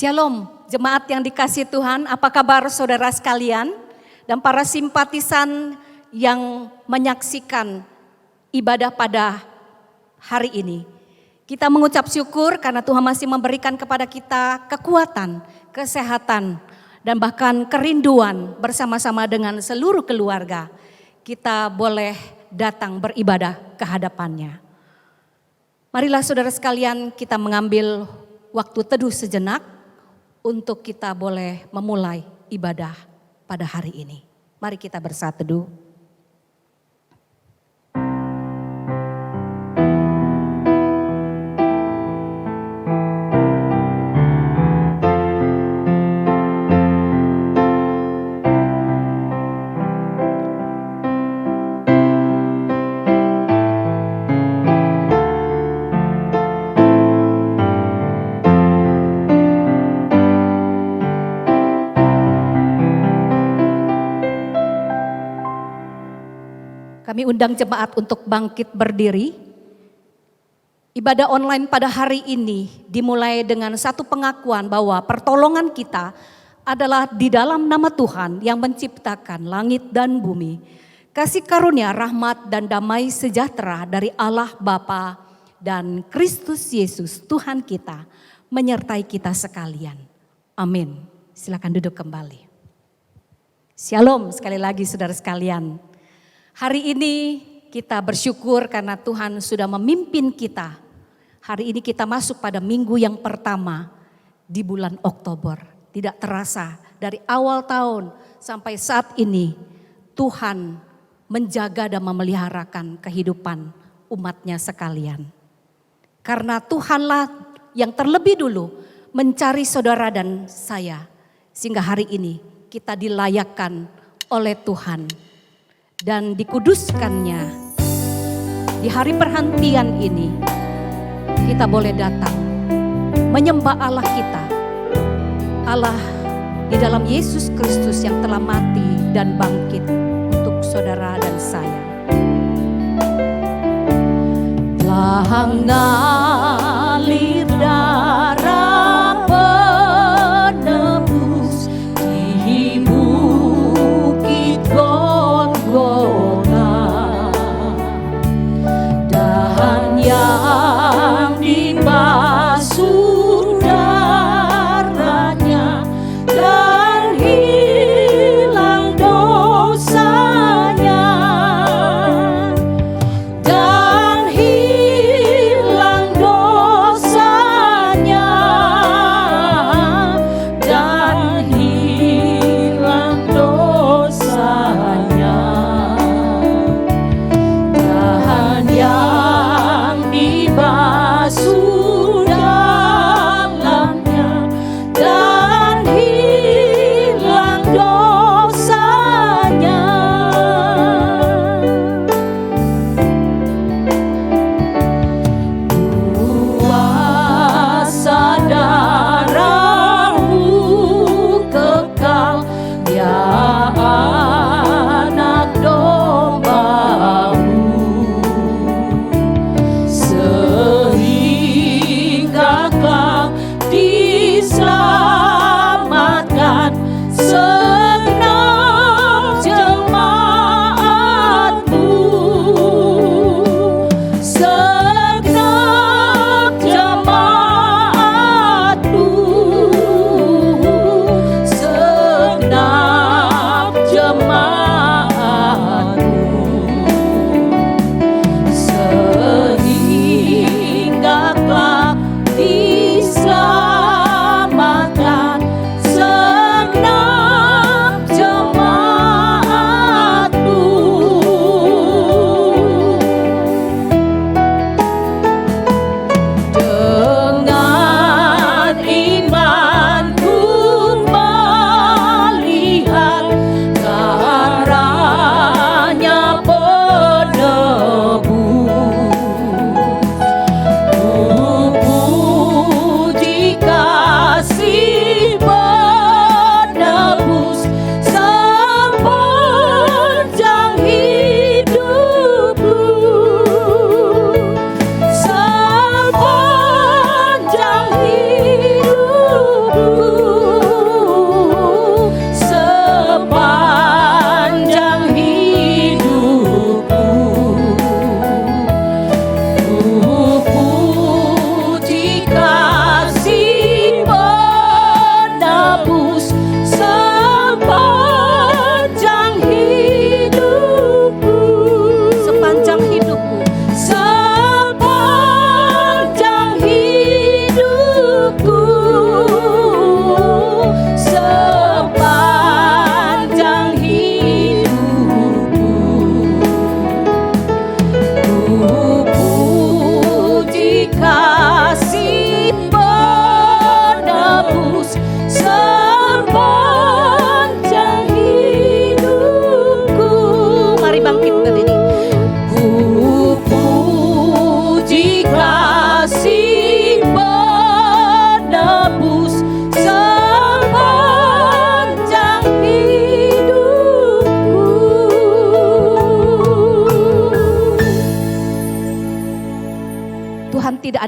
Shalom, jemaat yang dikasihi Tuhan, apa kabar saudara sekalian dan para simpatisan yang menyaksikan ibadah pada hari ini. Kita mengucap syukur karena Tuhan masih memberikan kepada kita kekuatan, kesehatan, dan bahkan kerinduan bersama-sama dengan seluruh keluarga. Kita boleh datang beribadah ke hadapannya. Marilah saudara sekalian kita mengambil waktu teduh sejenak untuk kita boleh memulai ibadah pada hari ini. Mari kita bersatu teduh. Kami undang jemaat untuk bangkit berdiri. Ibadah online pada hari ini dimulai dengan satu pengakuan bahwa pertolongan kita adalah di dalam nama Tuhan yang menciptakan langit dan bumi. Kasih karunia, rahmat dan damai sejahtera dari Allah Bapa dan Kristus Yesus Tuhan kita menyertai kita sekalian. Amin. Silakan duduk kembali. Shalom sekali lagi saudara sekalian. Hari ini kita bersyukur karena Tuhan sudah memimpin kita. Hari ini kita masuk pada minggu yang pertama di bulan Oktober. Tidak terasa dari awal tahun sampai saat ini Tuhan menjaga dan memeliharakan kehidupan umatnya sekalian. Karena Tuhanlah yang terlebih dulu mencari saudara dan saya. Sehingga hari ini kita dilayakkan oleh Tuhan. Dan dikuduskannya di hari perhentian ini kita boleh datang menyembah Allah kita, Allah di dalam Yesus Kristus yang telah mati dan bangkit untuk saudara dan saya. Telah mengalir darah penebus di bukit Golgota, dan yang dibasuh darahnya dan hilang dosanya, dan hilang dosanya.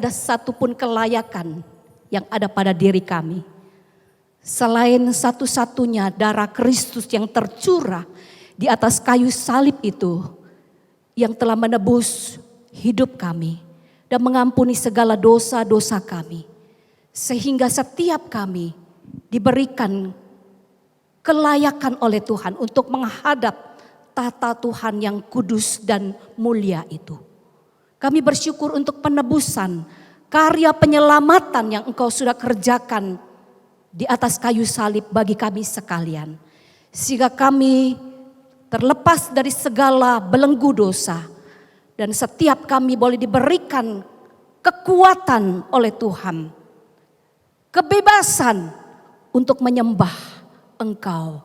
ada satupun kelayakan yang ada pada diri kami. Selain satu-satunya darah Kristus yang tercurah di atas kayu salib itu, yang telah menebus hidup kami dan mengampuni segala dosa-dosa kami. Sehingga setiap kami diberikan kelayakan oleh Tuhan untuk menghadap tata Tuhan yang kudus dan mulia itu. Kami bersyukur untuk penebusan, karya penyelamatan yang Engkau sudah kerjakan di atas kayu salib bagi kami sekalian. Sehingga kami terlepas dari segala belenggu dosa. Dan setiap kami boleh diberikan kekuatan oleh Tuhan. Kebebasan untuk menyembah Engkau,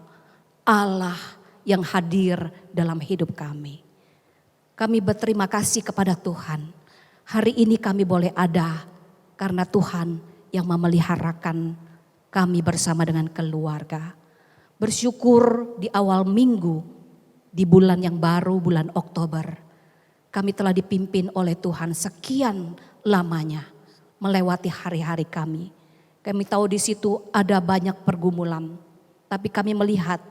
Allah yang hadir dalam hidup kami. Kami berterima kasih kepada Tuhan. Hari ini kami boleh ada karena Tuhan yang memeliharakan kami bersama dengan keluarga. Bersyukur di awal minggu, di bulan yang baru, bulan Oktober. Kami telah dipimpin oleh Tuhan sekian lamanya melewati hari-hari kami. Kami tahu di situ ada banyak pergumulan, tapi kami melihat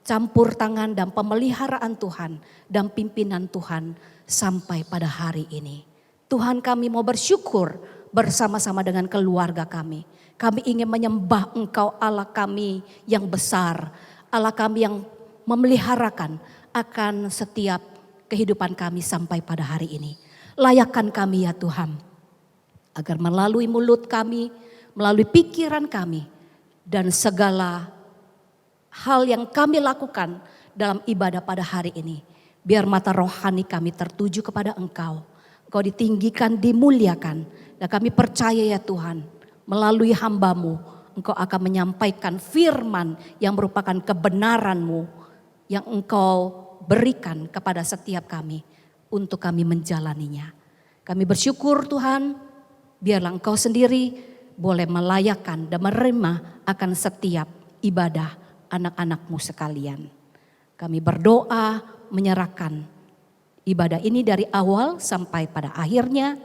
campur tangan dan pemeliharaan Tuhan dan pimpinan Tuhan sampai pada hari ini. Tuhan, kami mau bersyukur bersama-sama dengan keluarga kami. Kami ingin menyembah Engkau Allah kami yang besar, Allah kami yang memeliharakan akan setiap kehidupan kami sampai pada hari ini. Layakkan kami ya Tuhan, agar melalui mulut kami, melalui pikiran kami, dan segala hal yang kami lakukan dalam ibadah pada hari ini. Biar mata rohani kami tertuju kepada Engkau. Engkau ditinggikan, dimuliakan. Dan kami percaya ya Tuhan, melalui hamba-Mu, Engkau akan menyampaikan firman yang merupakan kebenaran-Mu yang Engkau berikan kepada setiap kami untuk kami menjalaninya. Kami bersyukur Tuhan, biarlah Engkau sendiri boleh melayakkan dan menerima akan setiap ibadah anak-anak-Mu sekalian. Kami berdoa menyerahkan ibadah ini dari awal sampai pada akhirnya.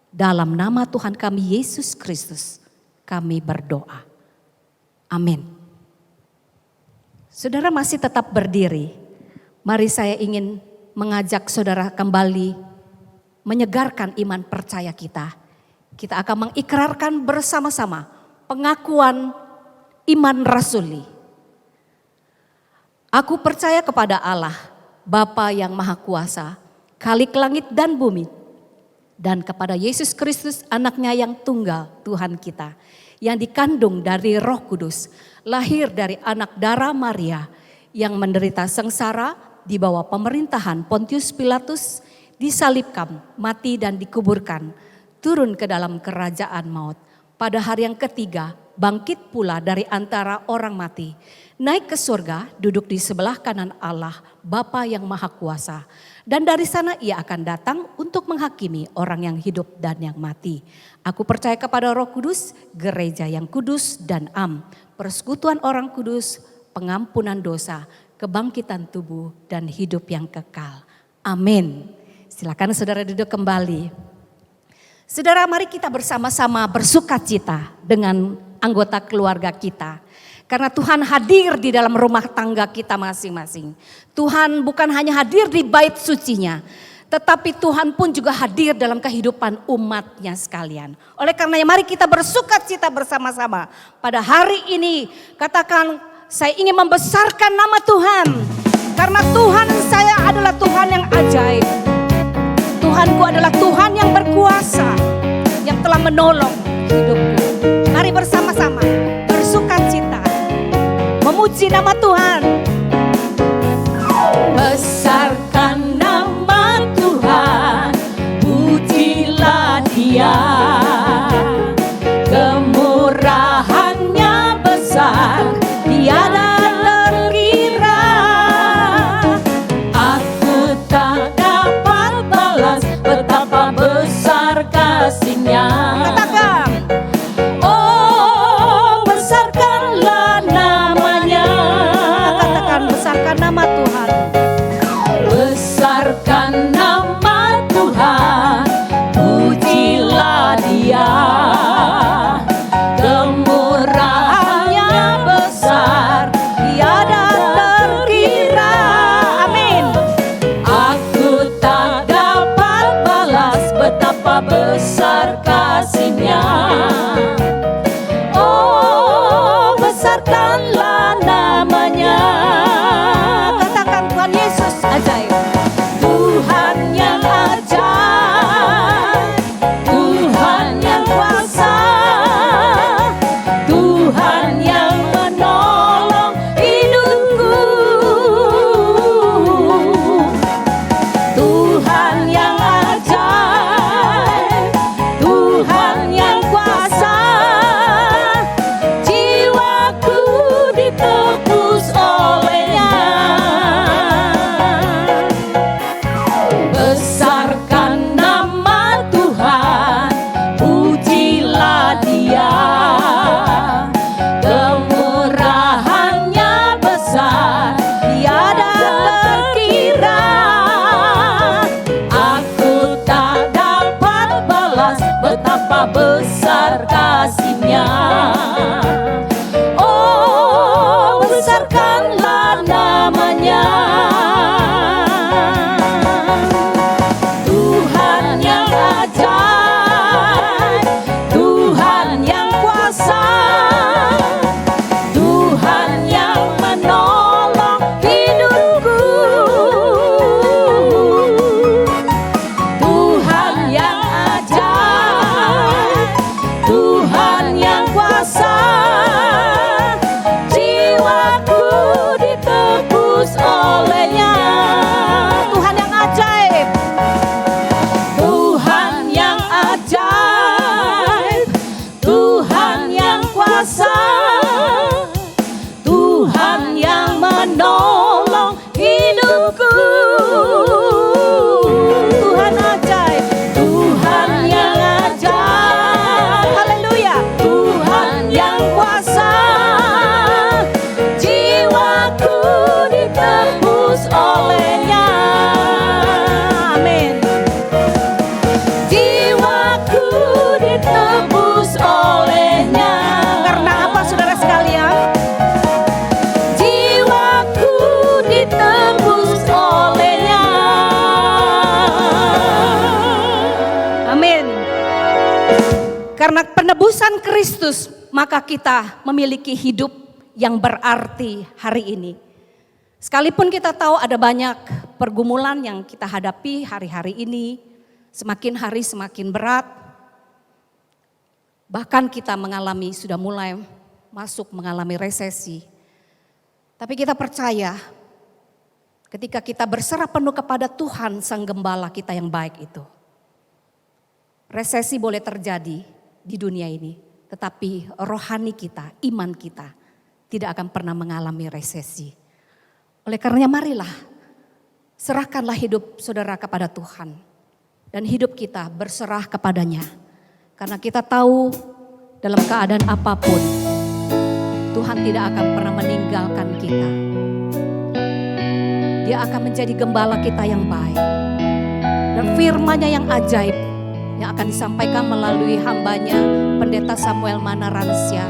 Dalam nama Tuhan kami Yesus Kristus kami berdoa. Amin. Saudara masih tetap berdiri. Mari saya ingin mengajak saudara kembali menyegarkan iman percaya kita. Kita akan mengikrarkan bersama-sama pengakuan iman rasuli. Aku percaya kepada Allah, Bapa yang Maha Kuasa, Khalik langit dan bumi, dan kepada Yesus Kristus anaknya yang tunggal Tuhan kita, yang dikandung dari Roh Kudus, lahir dari anak darah Maria, yang menderita sengsara di bawah pemerintahan Pontius Pilatus, disalibkan, mati dan dikuburkan, turun ke dalam kerajaan maut. Pada hari yang ketiga bangkit pula dari antara orang mati, naik ke surga, duduk di sebelah kanan Allah Bapa yang Maha Kuasa. Dan dari sana ia akan datang untuk menghakimi orang yang hidup dan yang mati. Aku percaya kepada Roh Kudus, gereja yang kudus dan persekutuan orang kudus, pengampunan dosa, kebangkitan tubuh dan hidup yang kekal. Amin. Silakan saudara duduk kembali. Saudara, mari kita bersama-sama bersukacita dengan anggota keluarga kita. Karena Tuhan hadir di dalam rumah tangga kita masing-masing. Tuhan bukan hanya hadir di bait sucinya, tetapi Tuhan pun juga hadir dalam kehidupan umatnya sekalian. Oleh karenanya mari kita bersukacita bersama-sama. Pada hari ini katakan, saya ingin membesarkan nama Tuhan. Karena Tuhan saya adalah Tuhan yang ajaib. Tuhanku adalah Tuhan yang berkuasa, yang telah menolong hidupku. Mari bersama-sama bersukacita, memuji nama Tuhan. Besarkan nama Tuhan, pujilah Dia. Kemurahannya besar, tiada terkira. Aku tak dapat balas betapa besar kasih-Nya. Katakan, Oh, besarkanlah namanya. besar kasih-Nya. Oh, besarkanlah namanya. Tuhan yang ajaib, Tuhan yang kuasa, Tuhan yang menolong hidupku. Tuhan yang ajaib, Tuhan yang kuasa, jiwaku ditebus oleh-Nya. Tuhan yang ajaib, Tuhan yang ajaib, Tuhan yang kuasa, Tuhan yang menolong hidupku. Tuhan ajaib, Tuhan yang ajaib, haleluya. Tuhan yang kuasa, jiwaku ditebus oleh-Nya. Amin. Jiwaku ditebus oleh-Nya. Karena apa saudara sekalian? Jiwaku ditebus oleh-Nya. Amin. Karena penebusan Kristus, maka kita memiliki hidup yang berarti hari ini. Sekalipun kita tahu ada banyak pergumulan yang kita hadapi hari-hari ini, semakin hari semakin berat. Bahkan kita sudah mulai masuk mengalami resesi. Tapi kita percaya ketika kita berserah penuh kepada Tuhan Sang Gembala kita yang baik itu. Resesi boleh terjadi di dunia ini, tetapi rohani kita, iman kita tidak akan pernah mengalami resesi. Oleh karenanya marilah serahkanlah hidup saudara kepada Tuhan dan hidup kita berserah kepadanya. Karena kita tahu dalam keadaan apapun Tuhan tidak akan pernah meninggalkan kita. Dia akan menjadi gembala kita yang baik. Dan firman-Nya yang ajaib yang akan disampaikan melalui hamba-Nya Pendeta Samuel Manaransia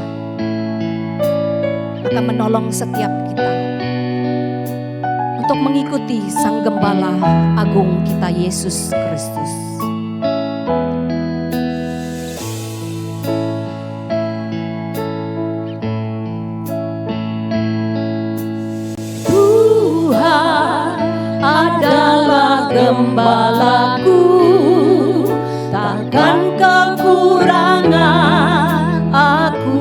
akan menolong setiap kita untuk mengikuti Sang Gembala Agung kita Yesus Kristus. Tuhan adalah gembalaku, takkan kekurangan aku.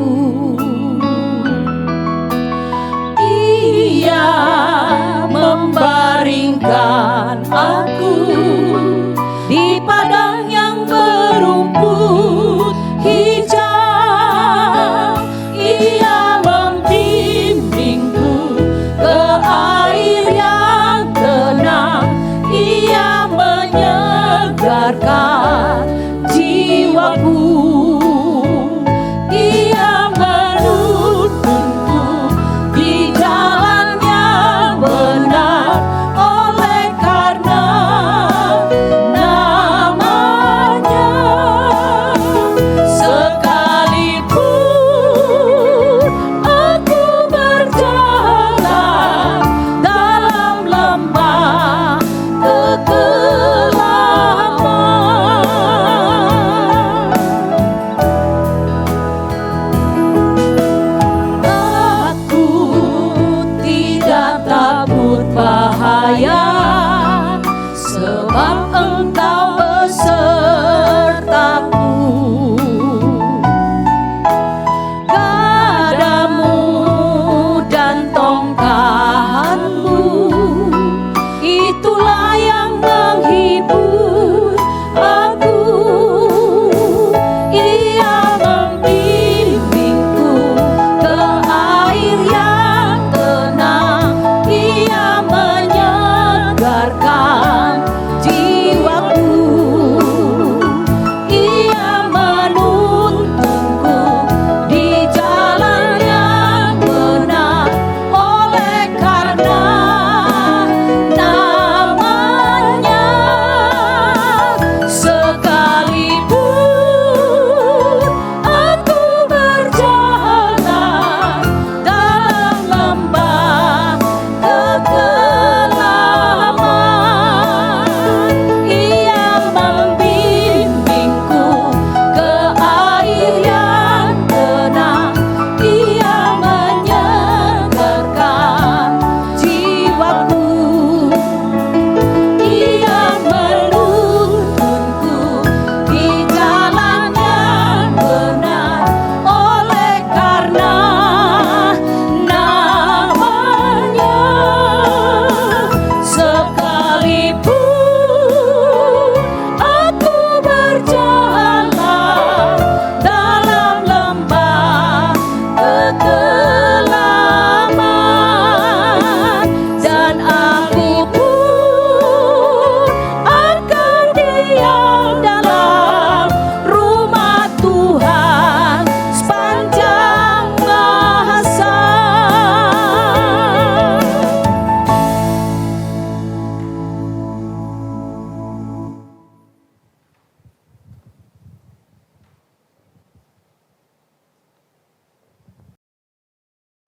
Ia membaringkan aku di padang yang berumput hijau. Ia membimbingku ke air yang tenang. Ia menyegarkan jiwaku. Dia menuntunku di jalan yang benar oleh karena namanya.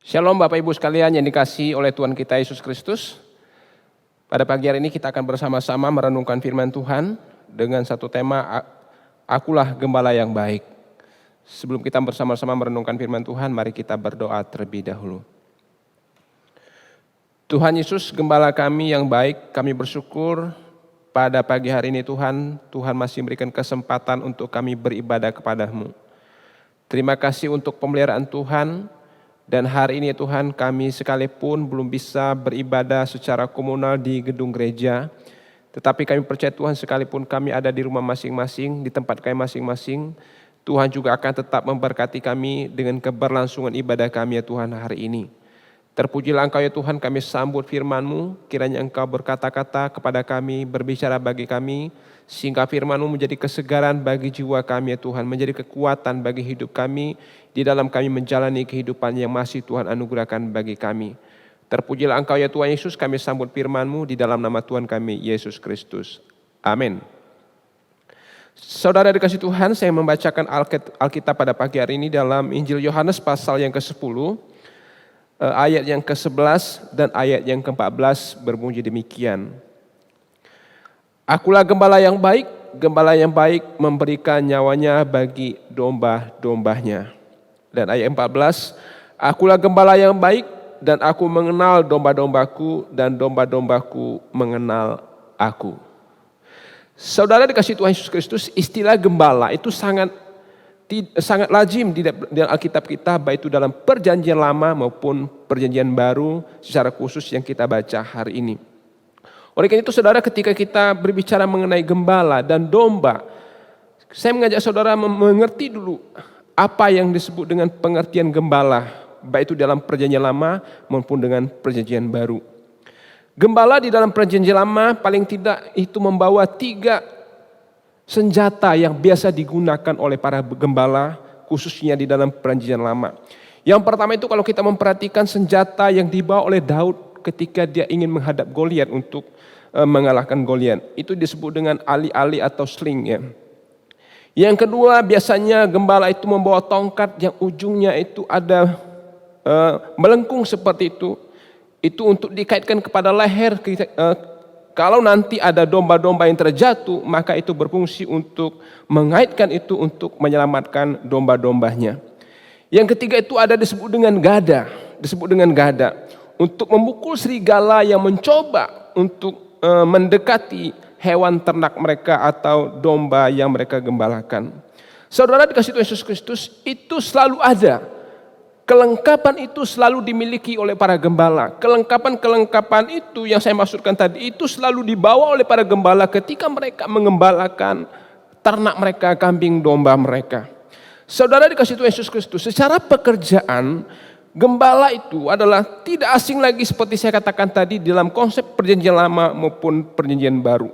Shalom Bapak Ibu sekalian yang dikasihi oleh Tuhan kita Yesus Kristus. Pada pagi hari ini kita akan bersama-sama merenungkan firman Tuhan dengan satu tema, Akulah Gembala yang Baik. Sebelum kita bersama-sama merenungkan firman Tuhan, mari kita berdoa terlebih dahulu. Tuhan Yesus, Gembala kami yang baik, kami bersyukur pada pagi hari ini Tuhan masih memberikan kesempatan untuk kami beribadah kepada-Mu. Terima kasih untuk pemeliharaan Tuhan. Dan hari ini Tuhan, kami sekalipun belum bisa beribadah secara komunal di gedung gereja, tetapi kami percaya Tuhan, sekalipun kami ada di rumah masing-masing, di tempat kami masing-masing, Tuhan juga akan tetap memberkati kami dengan keberlangsungan ibadah kami ya Tuhan hari ini. Terpujilah Engkau ya Tuhan, kami sambut firman-Mu, kiranya Engkau berkata-kata kepada kami, berbicara bagi kami, sehingga firman-Mu menjadi kesegaran bagi jiwa kami ya Tuhan, menjadi kekuatan bagi hidup kami, di dalam kami menjalani kehidupan yang masih Tuhan anugerahkan bagi kami. Terpujilah Engkau ya Tuhan Yesus, kami sambut firman-Mu di dalam nama Tuhan kami, Yesus Kristus. Amin. Saudara dikasih Tuhan, saya membacakan Alkitab pada pagi hari ini dalam Injil Yohanes pasal yang ke-10, ayat yang ke-11 dan ayat yang ke-14 berbunyi demikian. Akulah gembala yang baik memberikan nyawanya bagi domba-dombanya. Dan ayat 14, akulah gembala yang baik dan aku mengenal domba-dombaku dan domba-dombaku mengenal aku. Saudara dikasih Tuhan Yesus Kristus, istilah gembala itu sangat lazim di dalam Alkitab kita, baik itu dalam perjanjian lama maupun perjanjian baru secara khusus yang kita baca hari ini. Oleh karena itu saudara, ketika kita berbicara mengenai gembala dan domba, saya mengajak saudara mengerti dulu apa yang disebut dengan pengertian gembala, baik itu dalam perjanjian lama maupun dengan perjanjian baru. Gembala di dalam perjanjian lama paling tidak itu membawa 3 senjata yang biasa digunakan oleh para gembala, khususnya di dalam perjanjian lama. Yang pertama itu kalau kita memperhatikan senjata yang dibawa oleh Daud ketika dia ingin menghadap Goliat untuk mengalahkan Goliat, itu disebut dengan ali-ali atau sling ya. Yang kedua, biasanya gembala itu membawa tongkat yang ujungnya itu ada melengkung seperti itu. Itu untuk dikaitkan kepada leher. Kalau nanti ada domba-domba yang terjatuh, maka itu berfungsi untuk mengaitkan itu untuk menyelamatkan domba-dombanya. Yang ketiga itu ada disebut dengan gada. Untuk memukul serigala yang mencoba untuk mendekati hewan ternak mereka atau domba yang mereka gembalakan. Saudara dikasih Tuhan Yesus Kristus, itu selalu ada. Kelengkapan itu selalu dimiliki oleh para gembala. Kelengkapan itu yang saya maksudkan tadi, itu selalu dibawa oleh para gembala ketika mereka mengembalakan ternak mereka, kambing domba mereka. Saudara dikasih Tuhan Yesus Kristus, secara pekerjaan, gembala itu adalah tidak asing lagi seperti saya katakan tadi dalam konsep perjanjian lama maupun perjanjian baru.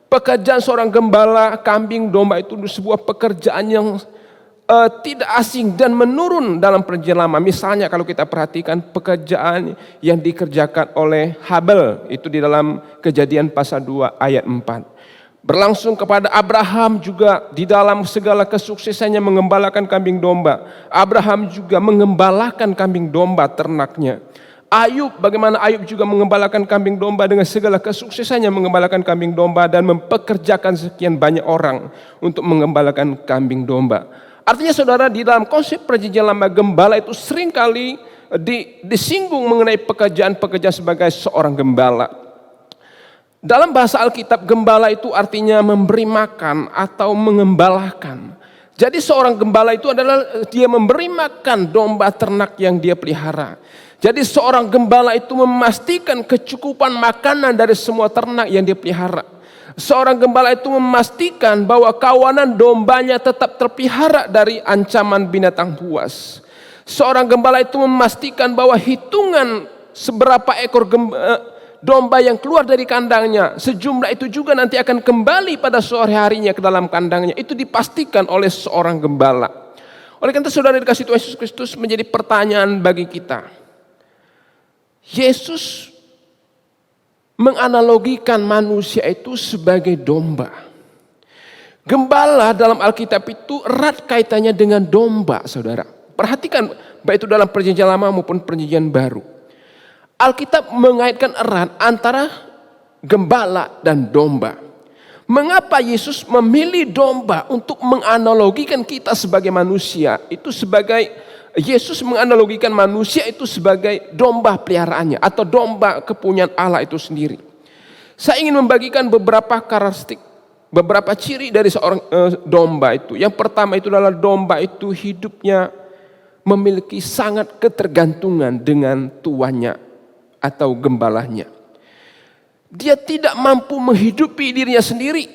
Pekerjaan seorang gembala kambing domba itu sebuah pekerjaan yang tidak asing dan menurun dalam perjanjian lama. Misalnya kalau kita perhatikan pekerjaan yang dikerjakan oleh Habel itu di dalam Kejadian pasal 2 ayat 4. Berlangsung kepada Abraham juga di dalam segala kesuksesannya mengembalakan kambing domba. Abraham juga mengembalakan kambing domba ternaknya. Ayub, bagaimana Ayub juga mengembalakan kambing domba dengan segala kesuksesannya mengembalakan kambing domba dan mempekerjakan sekian banyak orang untuk mengembalakan kambing domba. Artinya saudara, di dalam konsep perjanjian lama gembala itu seringkali disinggung mengenai pekerjaan-pekerjaan sebagai seorang gembala. Dalam bahasa Alkitab, gembala itu artinya memberi makan atau mengembalakan. Jadi seorang gembala itu adalah dia memberi makan domba ternak yang dia pelihara. Jadi seorang gembala itu memastikan kecukupan makanan dari semua ternak yang dia pelihara. Seorang gembala itu memastikan bahwa kawanan dombanya tetap terpelihara dari ancaman binatang buas. Seorang gembala itu memastikan bahwa hitungan seberapa ekor domba yang keluar dari kandangnya, sejumlah itu juga nanti akan kembali pada sore harinya ke dalam kandangnya. Itu dipastikan oleh seorang gembala. Oleh karena itu saudara dikasih Tuhan Yesus Kristus, menjadi pertanyaan bagi kita. Yesus menganalogikan manusia itu sebagai domba. Gembala dalam Alkitab itu erat kaitannya dengan domba, saudara. Perhatikan baik itu dalam perjanjian lama maupun perjanjian baru. Alkitab mengaitkan erat antara gembala dan domba. Mengapa Yesus memilih domba untuk menganalogikan kita sebagai manusia? Itu sebagai Yesus menganalogikan manusia itu sebagai domba peliharaannya atau domba kepunyaan Allah itu sendiri. Saya ingin membagikan beberapa karakteristik, beberapa ciri dari seorang domba itu. Yang pertama itu adalah domba itu hidupnya memiliki sangat ketergantungan dengan tuannya atau gembalanya. Dia tidak mampu menghidupi dirinya sendiri.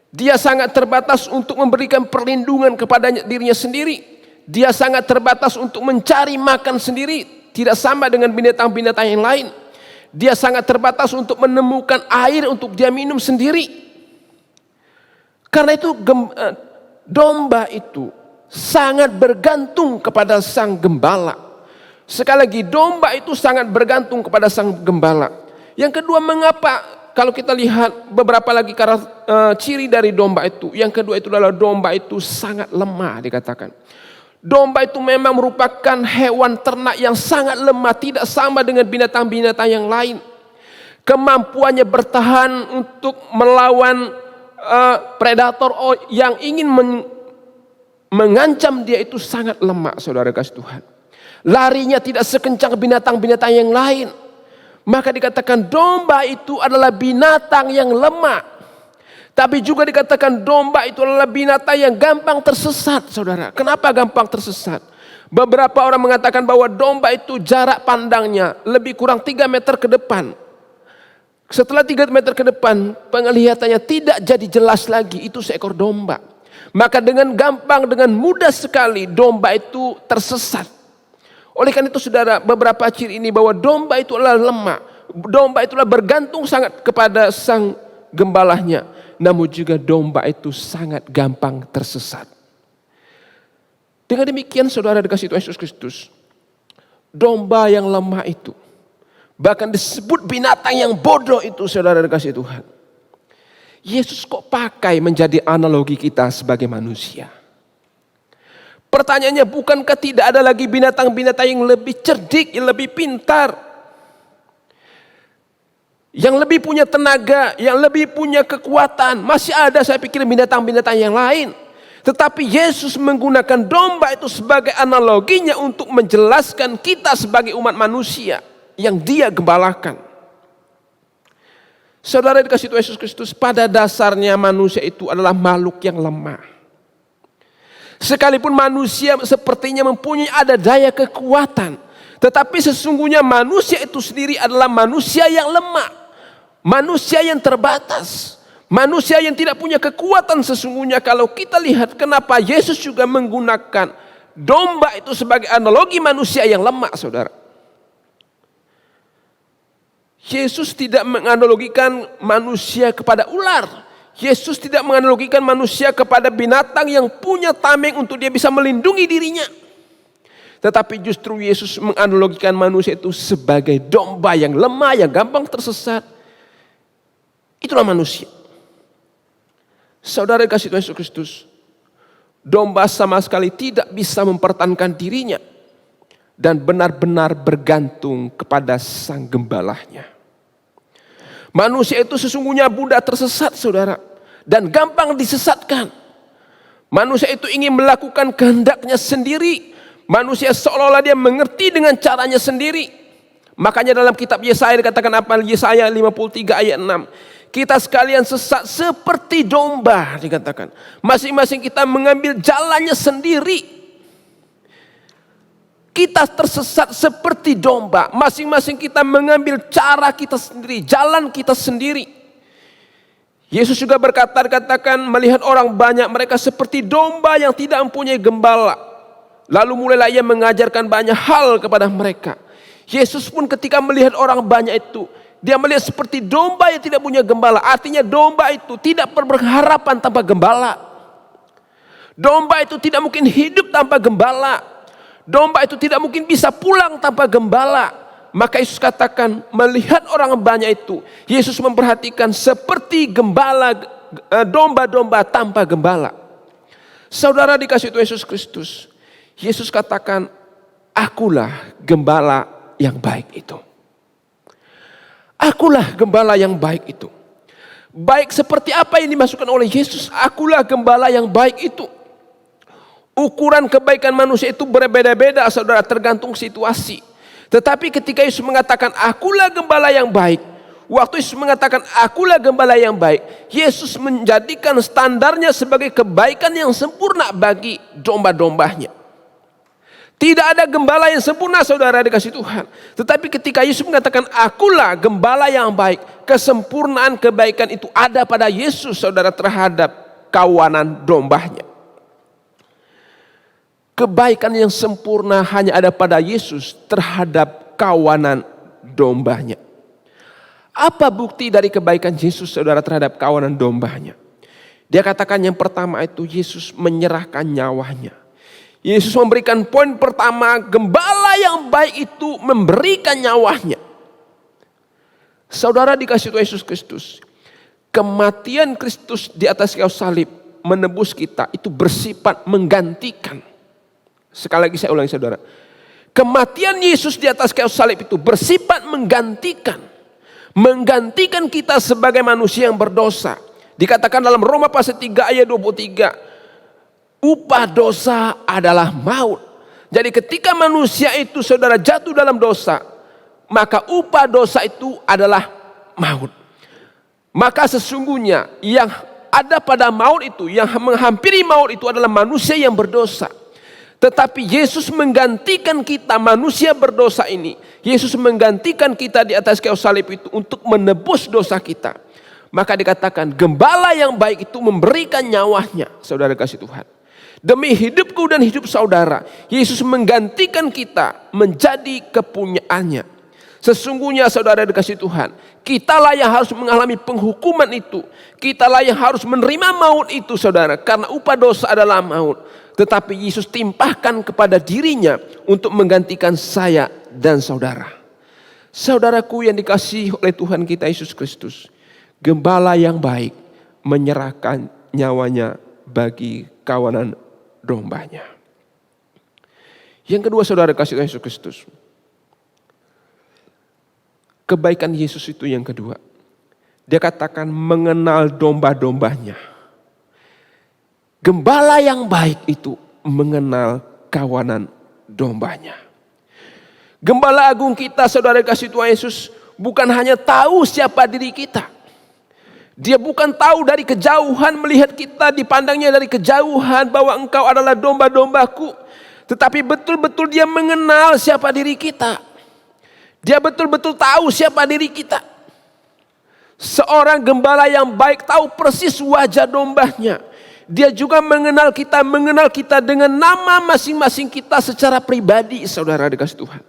Dia sangat terbatas untuk memberikan perlindungan kepada dirinya sendiri. Dia sangat terbatas untuk mencari makan sendiri. Tidak sama dengan binatang-binatang yang lain. Dia sangat terbatas untuk menemukan air untuk dia minum sendiri. Karena itu domba itu sangat bergantung kepada sang gembala. Sekali lagi, domba itu sangat bergantung kepada sang gembala. Yang kedua, mengapa kalau kita lihat beberapa lagi ciri dari domba itu. Yang kedua itu adalah domba itu sangat lemah dikatakan. Domba itu memang merupakan hewan ternak yang sangat lemah. Tidak sama dengan binatang-binatang yang lain. Kemampuannya bertahan untuk melawan predator yang ingin mengancam dia itu sangat lemah, saudara kasih Tuhan. Larinya tidak sekencang binatang-binatang yang lain. Maka dikatakan domba itu adalah binatang yang lemah. Tapi juga dikatakan domba itu adalah binatang yang gampang tersesat, saudara. Kenapa gampang tersesat? Beberapa orang mengatakan bahwa domba itu jarak pandangnya lebih kurang 3 meter ke depan. Setelah 3 meter ke depan, penglihatannya tidak jadi jelas lagi. Itu seekor domba. Maka dengan gampang, dengan mudah sekali domba itu tersesat. Oleh karena itu saudara, beberapa ciri ini bahwa domba itu adalah lemah. Domba itu adalah bergantung sangat kepada sang gembalanya. Namun juga domba itu sangat gampang tersesat. Dengan demikian saudara dikasih Tuhan Yesus Kristus, domba yang lemah itu, bahkan disebut binatang yang bodoh itu saudara dikasih Tuhan. Yesus kok pakai menjadi analogi kita sebagai manusia? Pertanyaannya, bukankah tidak ada lagi binatang-binatang yang lebih cerdik, yang lebih pintar, yang lebih punya tenaga, yang lebih punya kekuatan? Masih ada saya pikir binatang-binatang yang lain. Tetapi Yesus menggunakan domba itu sebagai analoginya untuk menjelaskan kita sebagai umat manusia yang dia gembalakan. Saudara dikasih Tuhan Yesus Kristus, pada dasarnya manusia itu adalah makhluk yang lemah. Sekalipun manusia sepertinya mempunyai ada daya kekuatan, tetapi sesungguhnya manusia itu sendiri adalah manusia yang lemah. Manusia yang terbatas. Manusia yang tidak punya kekuatan sesungguhnya. Kalau kita lihat kenapa Yesus juga menggunakan domba itu sebagai analogi manusia yang lemah, saudara. Yesus tidak menganalogikan manusia kepada ular. Yesus tidak menganalogikan manusia kepada binatang yang punya tameng untuk dia bisa melindungi dirinya. Tetapi justru Yesus menganalogikan manusia itu sebagai domba yang lemah, yang gampang tersesat. Itulah manusia. Saudara kasih Tuhan Yesus Kristus, domba sama sekali tidak bisa mempertahankan dirinya dan benar-benar bergantung kepada sang gembalanya. Manusia itu sesungguhnya mudah tersesat, saudara, dan gampang disesatkan. Manusia itu ingin melakukan kehendaknya sendiri. Manusia seolah-olah dia mengerti dengan caranya sendiri. Makanya dalam kitab Yesaya dikatakan apa? Yesaya 53 ayat 6. Kita sekalian sesat seperti domba, dikatakan. Masing-masing kita mengambil jalannya sendiri. Kita tersesat seperti domba. Masing-masing kita mengambil cara kita sendiri, jalan kita sendiri. Yesus juga berkata, dikatakan melihat orang banyak, mereka seperti domba yang tidak mempunyai gembala. Lalu mulailah ia mengajarkan banyak hal kepada mereka. Yesus pun ketika melihat orang banyak itu, dia melihat seperti domba yang tidak punya gembala. Artinya domba itu tidak berharapan tanpa gembala. Domba itu tidak mungkin hidup tanpa gembala. Domba itu tidak mungkin bisa pulang tanpa gembala. Maka Yesus katakan melihat orang banyak itu, Yesus memperhatikan seperti gembala, domba-domba tanpa gembala. Saudara dikasih Tuhan Yesus Kristus, Yesus katakan akulah gembala yang baik itu. Akulah gembala yang baik itu. Baik seperti apa yang dimasukkan oleh Yesus, akulah gembala yang baik itu. Ukuran kebaikan manusia itu berbeda-beda saudara, tergantung situasi. Tetapi ketika Yesus mengatakan akulah gembala yang baik, waktu Yesus mengatakan akulah gembala yang baik, Yesus menjadikan standarnya sebagai kebaikan yang sempurna bagi domba-dombanya. Tidak ada gembala yang sempurna saudara dikasih Tuhan. Tetapi ketika Yesus mengatakan akulah gembala yang baik, kesempurnaan kebaikan itu ada pada Yesus saudara terhadap kawanan dombanya. Kebaikan yang sempurna hanya ada pada Yesus terhadap kawanan dombanya. Apa bukti dari kebaikan Yesus saudara terhadap kawanan dombanya? Dia katakan yang pertama itu Yesus menyerahkan nyawanya. Yesus memberikan poin pertama, gembala yang baik itu memberikan nyawanya. Saudara dikasih Tuhan Yesus Kristus, kematian Kristus di atas kayu salib menebus kita itu bersifat menggantikan. Sekali lagi saya ulangi saudara, kematian Yesus di atas kayu salib itu bersifat menggantikan. Menggantikan kita sebagai manusia yang berdosa. Dikatakan dalam Roma pasal 3 ayat 23, upah dosa adalah maut. Jadi ketika manusia itu saudara jatuh dalam dosa, maka upah dosa itu adalah maut. Maka sesungguhnya yang ada pada maut itu, yang menghampiri maut itu adalah manusia yang berdosa. Tetapi Yesus menggantikan kita manusia berdosa ini. Yesus menggantikan kita di atas kayu salib itu untuk menebus dosa kita. Maka dikatakan gembala yang baik itu memberikan nyawanya, saudara kasih Tuhan. Demi hidupku dan hidup saudara, Yesus menggantikan kita menjadi kepunyaannya. Sesungguhnya saudara dikasih Tuhan, kitalah yang harus mengalami penghukuman itu. Kitalah yang harus menerima maut itu saudara, karena upah dosa adalah maut. Tetapi Yesus timpahkan kepada dirinya untuk menggantikan saya dan saudara. Saudaraku yang dikasihi oleh Tuhan kita Yesus Kristus, gembala yang baik menyerahkan nyawanya bagi kawanan dombanya. Yang kedua saudara kasih Tuhan Yesus Kristus, kebaikan Yesus itu yang kedua, dia katakan mengenal domba-dombanya. Gembala yang baik itu mengenal kawanan dombanya. Gembala agung kita saudara kasih Tuhan Yesus bukan hanya tahu siapa diri kita. Dia bukan tahu dari kejauhan, melihat kita, dipandangnya dari kejauhan bahwa engkau adalah domba-dombaku. Tetapi betul-betul dia mengenal siapa diri kita. Dia betul-betul tahu siapa diri kita. Seorang gembala yang baik tahu persis wajah dombanya. Dia juga mengenal kita dengan nama masing-masing kita secara pribadi, saudara dikasih Tuhan.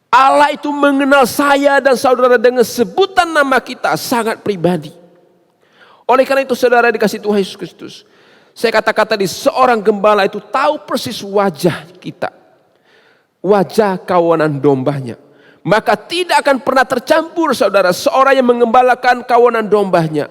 Allah itu mengenal saya dan saudara dengan sebutan nama kita sangat pribadi. Oleh karena itu saudara dikasih Tuhan Yesus Kristus, saya kata-kata di seorang gembala itu tahu persis wajah kita. Wajah kawanan dombanya. Maka tidak akan pernah tercampur saudara seorang yang mengembalakan kawanan dombanya.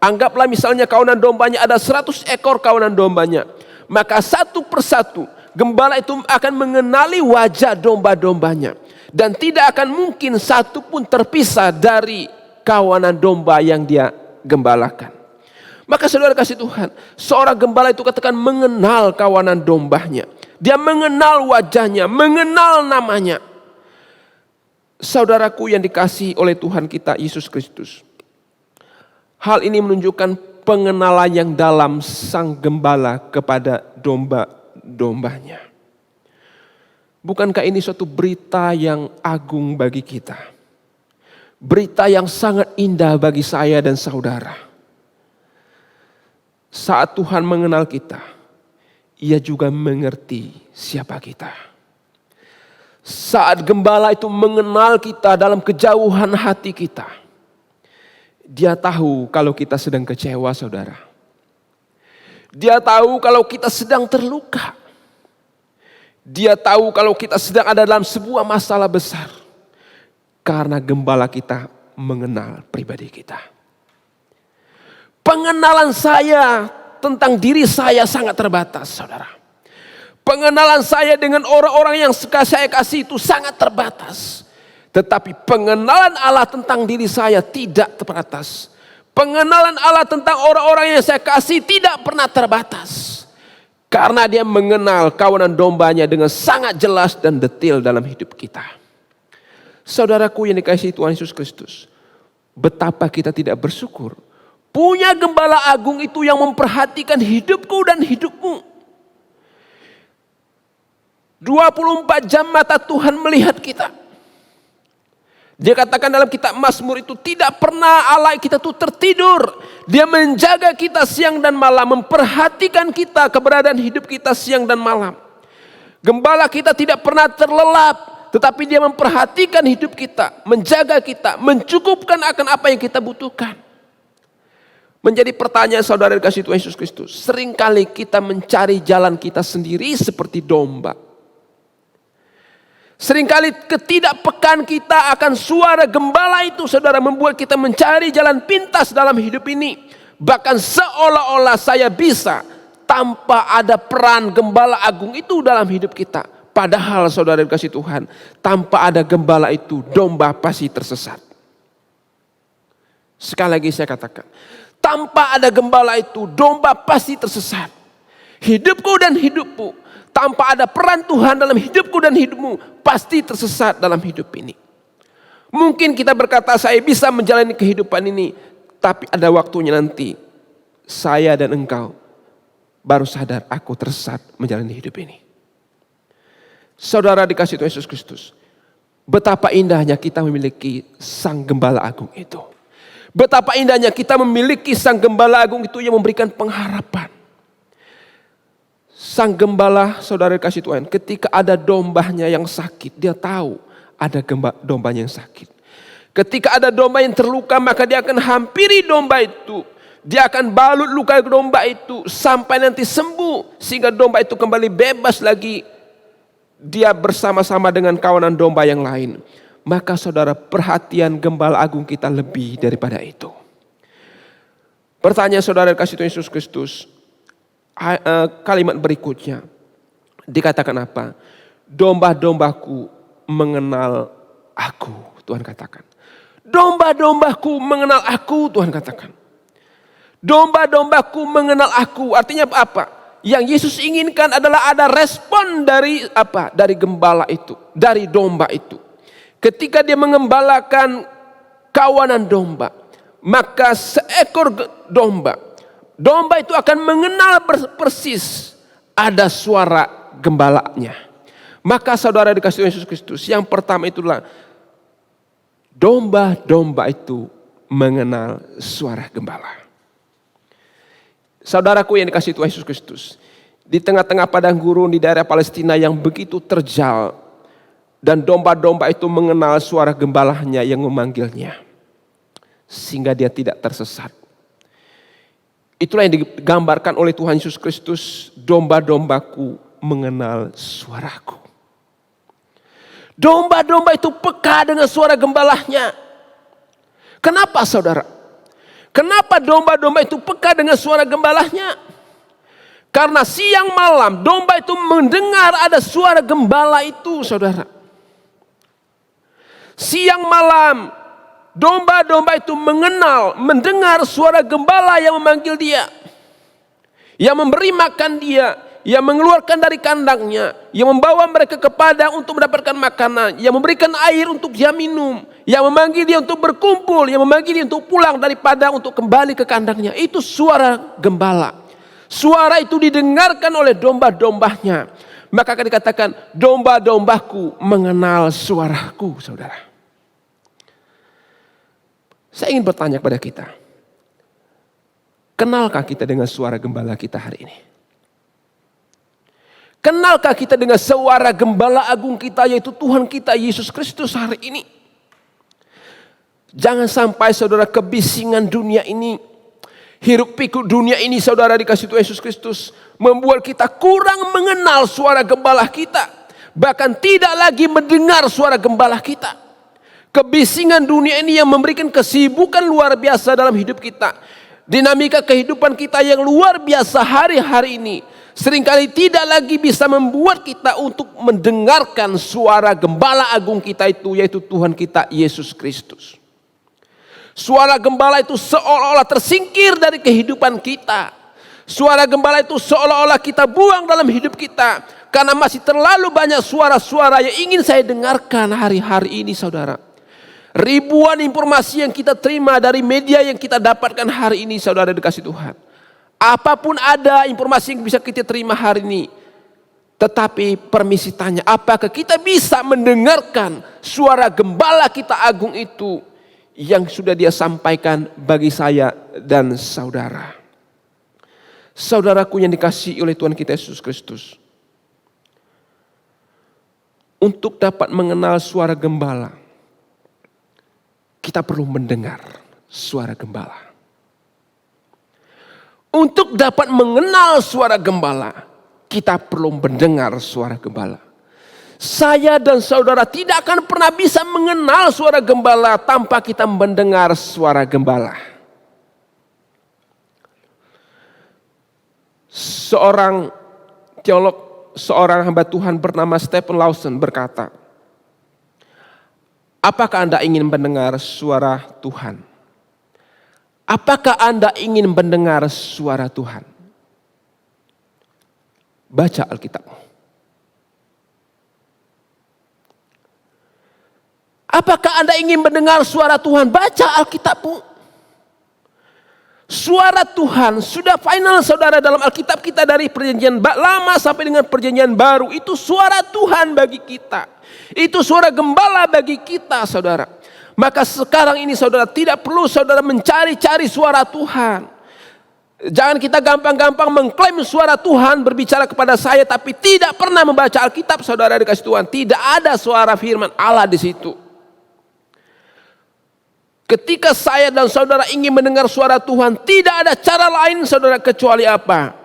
Anggaplah misalnya kawanan dombanya ada 100 ekor kawanan dombanya. Maka satu persatu gembala itu akan mengenali wajah domba-dombanya. Dan tidak akan mungkin satu pun terpisah dari kawanan domba yang dia gembalakan. Maka saudara kasih Tuhan, seorang gembala itu katakan mengenal kawanan dombanya. Dia mengenal wajahnya, mengenal namanya. Saudaraku yang dikasihi oleh Tuhan kita Yesus Kristus. Hal ini menunjukkan pengenalan yang dalam sang gembala kepada domba-dombanya. Bukankah ini suatu berita yang agung bagi kita? Berita yang sangat indah bagi saya dan saudara. Saat Tuhan mengenal kita, Ia juga mengerti siapa kita. Saat gembala itu mengenal kita dalam kejauhan hati kita, Dia tahu kalau kita sedang kecewa, saudara. Dia tahu kalau kita sedang terluka. Dia tahu kalau kita sedang ada dalam sebuah masalah besar. Karena gembala kita mengenal pribadi kita. Pengenalan saya tentang diri saya sangat terbatas, saudara. Pengenalan saya dengan orang-orang yang saya kasih itu sangat terbatas. Tetapi pengenalan Allah tentang diri saya tidak terbatas. Pengenalan Allah tentang orang-orang yang saya kasih tidak pernah terbatas. Karena dia mengenal kawanan dombanya dengan sangat jelas dan detail dalam hidup kita. Saudaraku yang dikasihi Tuhan Yesus Kristus, betapa kita tidak bersyukur punya gembala agung itu yang memperhatikan hidupku dan hidupmu. 24 jam mata Tuhan melihat kita. Dia katakan dalam kitab Mazmur itu, tidak pernah Allah kita itu tertidur. Dia menjaga kita siang dan malam, memperhatikan kita, keberadaan hidup kita siang dan malam. Gembala kita tidak pernah terlelap, tetapi dia memperhatikan hidup kita, menjaga kita, mencukupkan akan apa yang kita butuhkan. Menjadi pertanyaan saudara dikasihi Tuhan Yesus Kristus, seringkali kita mencari jalan kita sendiri seperti domba. Seringkali ketidakpekaan kita akan suara gembala itu, saudara, membuat kita mencari jalan pintas dalam hidup ini. Bahkan seolah-olah saya bisa tanpa ada peran gembala agung itu dalam hidup kita. Padahal saudara dikasihi Tuhan, tanpa ada gembala itu, domba pasti tersesat. Sekali lagi saya katakan, tanpa ada gembala itu, domba pasti tersesat. Hidupku dan hidupmu, tanpa ada peran Tuhan dalam hidupku dan hidupmu, pasti tersesat dalam hidup ini. Mungkin kita berkata, saya bisa menjalani kehidupan ini, tapi ada waktunya nanti saya dan engkau baru sadar aku tersesat menjalani hidup ini. Saudara dikasihi Tuhan Yesus Kristus, betapa indahnya kita memiliki Sang Gembala Agung itu. Betapa indahnya kita memiliki Sang Gembala Agung itu yang memberikan pengharapan. Sang gembala, saudara kasih Tuhan, ketika ada dombanya yang sakit, dia tahu ada dombanya yang sakit. Ketika ada domba yang terluka, maka dia akan hampiri domba itu. Dia akan balut luka domba itu sampai nanti sembuh, sehingga domba itu kembali bebas lagi. Dia bersama-sama dengan kawanan domba yang lain. Maka saudara, perhatian gembala agung kita lebih daripada itu. Pertanyaan saudara kasih Tuhan Yesus Kristus, kalimat berikutnya dikatakan apa? Domba-dombaku mengenal aku, Tuhan katakan. Domba-dombaku mengenal aku, Tuhan katakan. Domba-dombaku mengenal aku, artinya apa? Yang Yesus inginkan adalah ada respon dari apa? Dari gembala itu, dari domba itu. Ketika dia mengembalakan kawanan domba, maka seekor domba itu akan mengenal persis ada suara gembalanya. Maka saudara dikasihi Yesus Kristus, yang pertama itulah domba-domba itu mengenal suara gembala. Saudaraku yang dikasihi Tuhan Yesus Kristus, di tengah-tengah padang gurun di daerah Palestina yang begitu terjal, dan domba-domba itu mengenal suara gembalanya yang memanggilnya, sehingga dia tidak tersesat. Itulah yang digambarkan oleh Tuhan Yesus Kristus, domba-dombaku mengenal suaraku. Domba-domba itu peka dengan suara gembalanya. Kenapa saudara? Kenapa domba-domba itu peka dengan suara gembalanya? Karena siang malam domba itu mendengar ada suara gembala itu, saudara. Siang malam domba-domba itu mendengar suara gembala yang memanggil dia. Yang memberi makan dia, yang mengeluarkan dari kandangnya, yang membawa mereka ke padang untuk mendapatkan makanan, yang memberikan air untuk dia minum, yang memanggil dia untuk berkumpul, yang memanggil dia untuk pulang dari padang untuk kembali ke kandangnya. Itu suara gembala. Suara itu didengarkan oleh domba-dombanya. Maka akan dikatakan, domba-dombaku mengenal suaraku, saudara. Saya ingin bertanya kepada kita, kenalkah kita dengan suara gembala kita hari ini? Kenalkah kita dengan suara gembala agung kita, yaitu Tuhan kita Yesus Kristus hari ini? Jangan sampai saudara kebisingan dunia ini, hiruk pikuk dunia ini, saudara dikasihi Tuhan Yesus Kristus, membuat kita kurang mengenal suara gembala kita. Bahkan tidak lagi mendengar suara gembala kita. Kebisingan dunia ini yang memberikan kesibukan luar biasa dalam hidup kita. Dinamika kehidupan kita yang luar biasa hari-hari ini. seringkali tidak lagi bisa membuat kita untuk mendengarkan suara gembala agung kita itu, yaitu Tuhan kita Yesus Kristus. Suara gembala itu seolah-olah tersingkir dari kehidupan kita. Suara gembala itu seolah-olah kita buang dalam hidup kita. Karena masih terlalu banyak suara-suara yang ingin saya dengarkan hari-hari ini, saudara. Ribuan informasi yang kita terima dari media yang kita dapatkan hari ini, saudara dikasih Tuhan. Apapun ada informasi yang bisa kita terima hari ini. Tetapi permisi tanya, apakah kita bisa mendengarkan suara gembala kita agung itu yang sudah dia sampaikan bagi saya dan saudara. Saudaraku yang dikasihi oleh Tuhan kita Yesus Kristus. Untuk dapat mengenal suara gembala, kita perlu mendengar suara gembala. Untuk dapat mengenal suara gembala, kita perlu mendengar suara gembala. Saya dan saudara tidak akan pernah bisa mengenal suara gembala tanpa kita mendengar suara gembala. Seorang teolog, seorang hamba Tuhan bernama Stephen Lawson berkata, apakah Anda ingin mendengar suara Tuhan? Apakah Anda ingin mendengar suara Tuhan? Baca Alkitabmu. Apakah Anda ingin mendengar suara Tuhan? Baca Alkitabmu. Suara Tuhan sudah final, saudara, dalam Alkitab kita dari perjanjian lama sampai dengan perjanjian baru. Itu suara Tuhan bagi kita. Itu suara gembala bagi kita, saudara. Maka sekarang ini saudara tidak perlu saudara mencari-cari suara Tuhan. Jangan kita gampang-gampang mengklaim suara Tuhan berbicara kepada saya tapi tidak pernah membaca Alkitab, saudara dikasih Tuhan. Tidak ada suara firman Allah di situ. Ketika saya dan saudara ingin mendengar suara Tuhan, tidak ada cara lain saudara kecuali apa?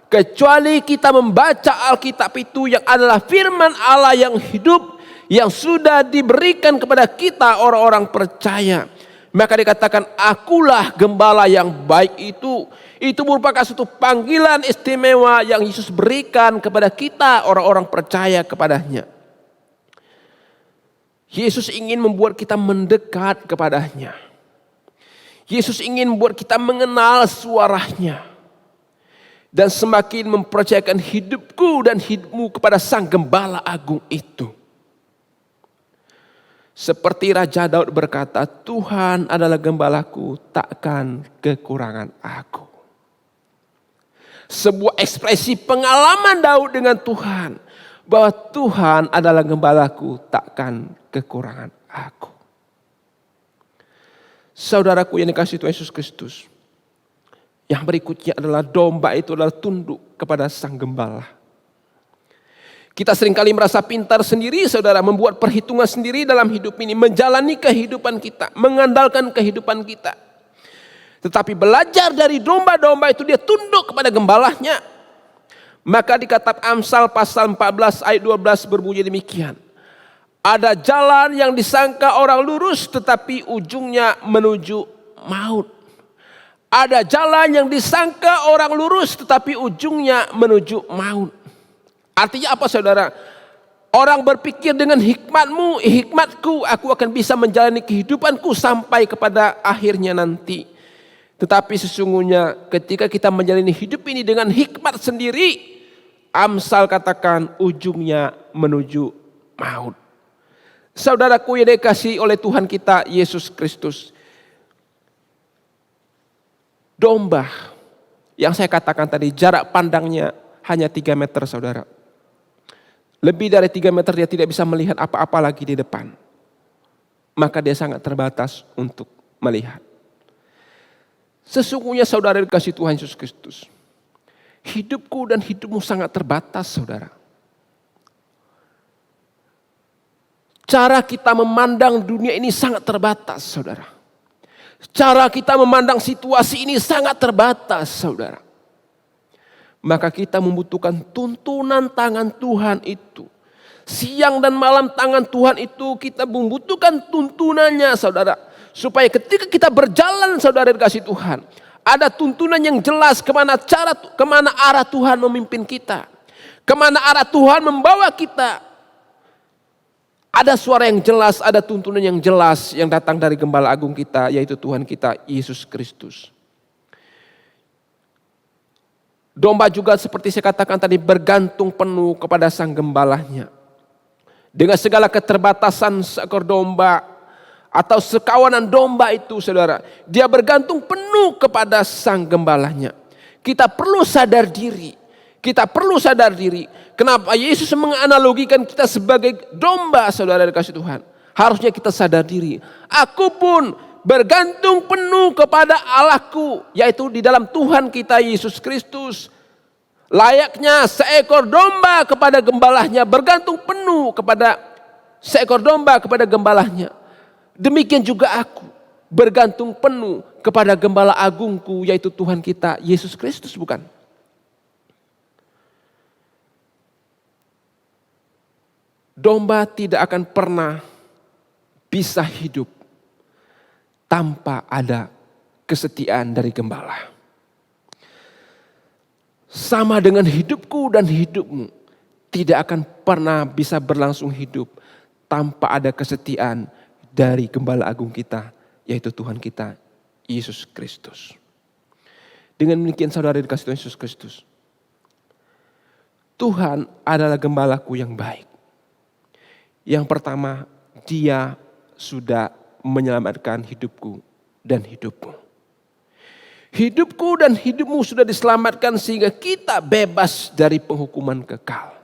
Kecuali kita membaca Alkitab itu yang adalah firman Allah yang hidup, yang sudah diberikan kepada kita orang-orang percaya. Maka dikatakan, akulah gembala yang baik itu. Itu merupakan suatu panggilan istimewa yang Yesus berikan kepada kita orang-orang percaya kepadanya. Yesus ingin membuat kita mendekat kepadanya. Yesus ingin membuat kita mengenal suaranya. Dan semakin mempercayakan hidupku dan hidupmu kepada Sang Gembala Agung itu. Seperti Raja Daud berkata, Tuhan adalah gembalaku, takkan kekurangan aku. Sebuah ekspresi pengalaman Daud dengan Tuhan. Bahwa Tuhan adalah gembalaku, takkan kekurangan aku. Saudaraku yang dikasihi Tuhan Yesus Kristus. Yang berikutnya adalah domba itu adalah tunduk kepada Sang Gembala. Kita seringkali merasa pintar sendiri, saudara, membuat perhitungan sendiri dalam hidup ini, menjalani kehidupan kita, mengandalkan kehidupan kita. Tetapi belajar dari domba-domba itu dia tunduk kepada gembalanya. Maka di kitab Amsal pasal 14 ayat 12 berbunyi demikian. Ada jalan yang disangka orang lurus tetapi ujungnya menuju maut. Ada jalan yang disangka orang lurus tetapi ujungnya menuju maut. Artinya apa, saudara? Orang berpikir dengan hikmatmu, hikmatku, aku akan bisa menjalani kehidupanku sampai kepada akhirnya nanti. Tetapi sesungguhnya ketika kita menjalani hidup ini dengan hikmat sendiri, Amsal katakan ujungnya menuju maut. Saudaraku yang dikasihi oleh Tuhan kita Yesus Kristus. Domba yang saya katakan tadi jarak pandangnya hanya 3 meter, saudara. Lebih dari 3 meter dia tidak bisa melihat apa-apa lagi di depan. Maka dia sangat terbatas untuk melihat. Sesungguhnya saudara dikasihi Tuhan Yesus Kristus. Hidupku dan hidupmu sangat terbatas, saudara. Cara kita memandang dunia ini sangat terbatas, saudara. Cara kita memandang situasi ini sangat terbatas, saudara. Maka kita membutuhkan tuntunan tangan Tuhan itu. Siang dan malam tangan Tuhan itu kita membutuhkan tuntunannya, saudara. Supaya ketika kita berjalan, saudara dikasihi Tuhan, Ada tuntunan yang jelas kemana arah Tuhan memimpin kita. Kemana arah Tuhan membawa kita. Ada suara yang jelas, ada tuntunan yang jelas yang datang dari Gembala Agung kita, yaitu Tuhan kita Yesus Kristus. Domba juga seperti saya katakan tadi bergantung penuh kepada sang gembalanya. Dengan segala keterbatasan seekor domba atau sekawanan domba itu saudara, dia bergantung penuh kepada sang gembalanya. Kita perlu sadar diri. Kenapa Yesus menganalogikan kita sebagai domba, saudara dikasih Tuhan. Harusnya kita sadar diri. Aku pun bergantung penuh kepada Allahku, yaitu di dalam Tuhan kita Yesus Kristus. Layaknya seekor domba kepada gembalanya, bergantung penuh kepada seekor domba kepada gembalanya. Demikian juga aku bergantung penuh kepada Gembala Agungku, yaitu Tuhan kita Yesus Kristus, bukan? Domba tidak akan pernah bisa hidup tanpa ada kesetiaan dari gembala. Sama dengan hidupku dan hidupmu tidak akan pernah bisa berlangsung hidup tanpa ada kesetiaan dari Gembala Agung kita, yaitu Tuhan kita Yesus Kristus. Dengan demikian saudara dikasih Tuhan Yesus Kristus, Tuhan adalah gembalaku yang baik. Yang pertama, Dia sudah menyelamatkan hidupku dan hidupmu. Hidupku dan hidupmu sudah diselamatkan sehingga kita bebas dari penghukuman kekal.